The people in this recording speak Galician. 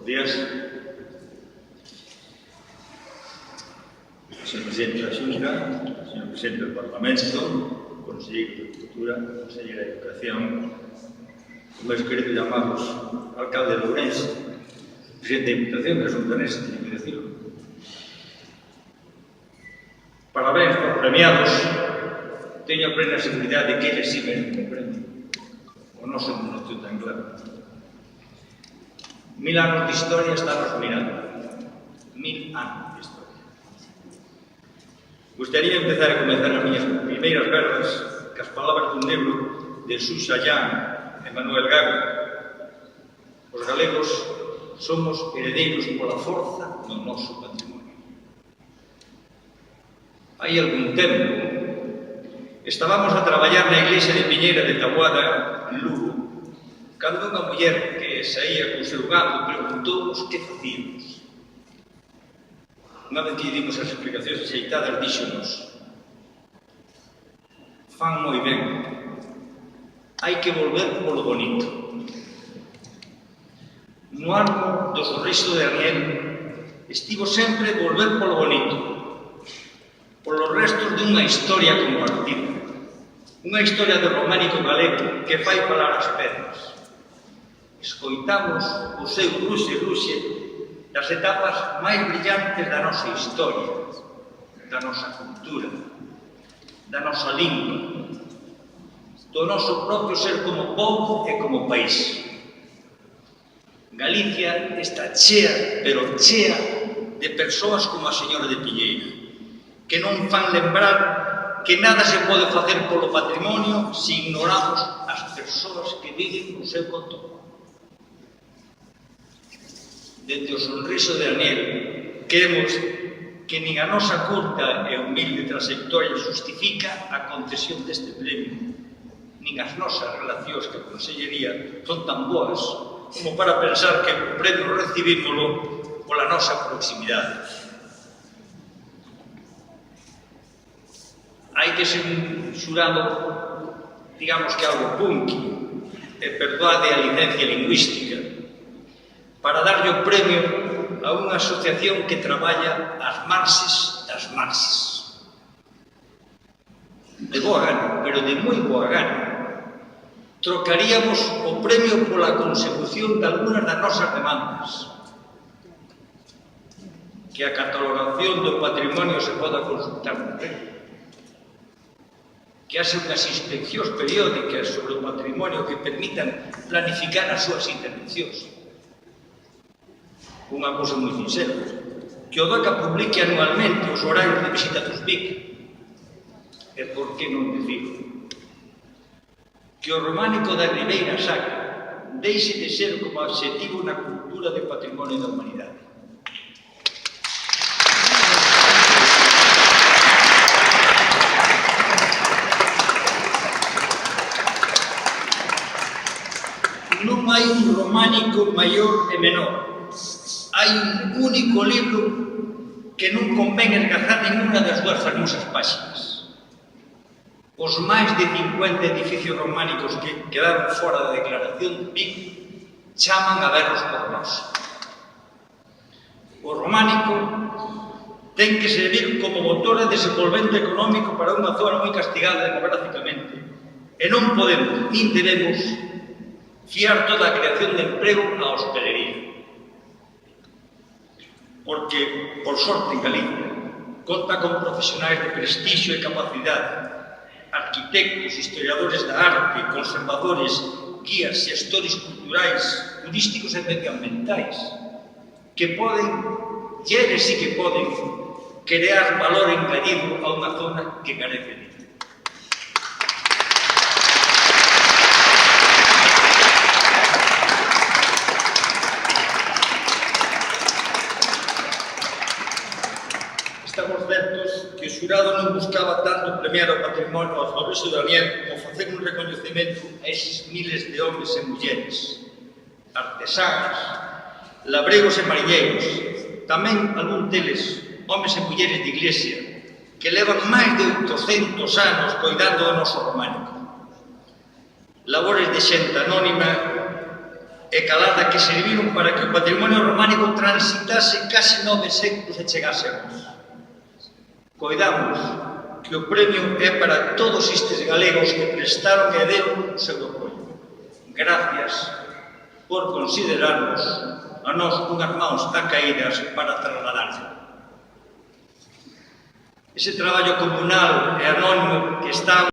días. Señor Presidente da Xunta, señor Presidente do Parlamento, Conselleiro de Cultura, Conselleira de Educación, o máis querido llamados Alcalde de Ourense, Presidente da Diputación da Xunta Nesa, teño que decirlo. Parabéns por premiados. Teño a plena seguridade de que eles sí merecen un premio. O noso non estou tan claro. 1000 anos de historia estamos mirando. 1000 anos de historia. Gustaría empezar a comenzar as miñas primeiras verbas que as palabras dun libro de Xu Xayán e Manuel Gago. Os galegos somos heredeiros pola forza do noso patrimonio. Hai algún tempo estábamos a traballar na iglesia de Piñeira de Taboada, en Lugo, cando unha muller que saía con seu gado preguntou-nos que facíamos. Unha vez que dimos as explicacións axeitadas, díxonos: fan moi ben, hai que volver polo bonito. No arco do sorriso de Ariel estivo sempre volver polo bonito, polos restos dunha historia compartida, unha historia do románico galego que fai falar as pedras. Escoitamos o seu ruxe das etapas máis brillantes da nosa historia, da nosa cultura, da nosa lingua, do noso propio ser como pobo e como país. Galicia está chea, pero chea, de persoas como a señora de Piñeira, que non fan lembrar que nada se pode facer polo patrimonio se ignoramos as persoas que viven o seu contorno. Dende o sorriso de Aniel, queremos que nin a nosa curta e humilde trayectoria justifica a concesión deste premio, nin as nosas relacións que a Consellería son tan boas como para pensar que o premio recibímolo pola nosa proximidade. Hai que ser un xurado, digamos que algo punky, e perdoade a licencia lingüística, para darlle o premio a unha asociación que traballa ás marxes das marxes. De boa gana, pero de moi boa gana, trocaríamos o premio pola consecución de algunhas das nosas demandas. Que a catalogación do patrimonio se poda consultar no premio. Que haxe unhas inspeccións periódicas sobre o patrimonio que permitan planificar as súas intervencións. Unha cousa moi sincera, que o DOCA publique anualmente os horarios de visita dos BIC. E por que non dicirlo? Que o románico da Ribeira Sacra deixe de ser como adxetivo na cultura de patrimonio da humanidade. Non hai un románico maior e menor. Hai un único libro que non convén esgazar ninguna das súas famosas páxinas. Os máis de 50 edificios románicos que quedaron fora da declaración de Vic chaman a berros por nós. O románico ten que servir como motor de desenvolvemento económico para unha zona moi castigada demográficamente e non podemos, nin debemos, fiar toda a creación de emprego á hostelería. Porque, por sorte, en Galicia, conta con profesionais de prestixio e capacidade, arquitectos, historiadores da arte, conservadores, guías, xestores culturais, turísticos e medioambientais, que poden, e eles sí que poden, crear valor engadido a unha zona que carece de. Estamos certos que o xurado non buscaba tanto premiar o patrimonio ao sorriso de Aniel como facer un recoñecemento a eses miles de homes e mulleres, artesáns, labregos e mariñeiros, tamén algún deles, homes e mulleres de iglesia, que levan máis de 800 anos coidando do noso románico. Labores de xente anónima e calada que serviron para que o patrimonio románico transitase case 9 séculos e chegase a nós. Coidamos que o premio é para todos estes galegos que prestaron e deron o seu apoio. Gracias por considerarnos a nós unhas mãos acaídas para trasladarse. Ese traballo comunal e anónimo que está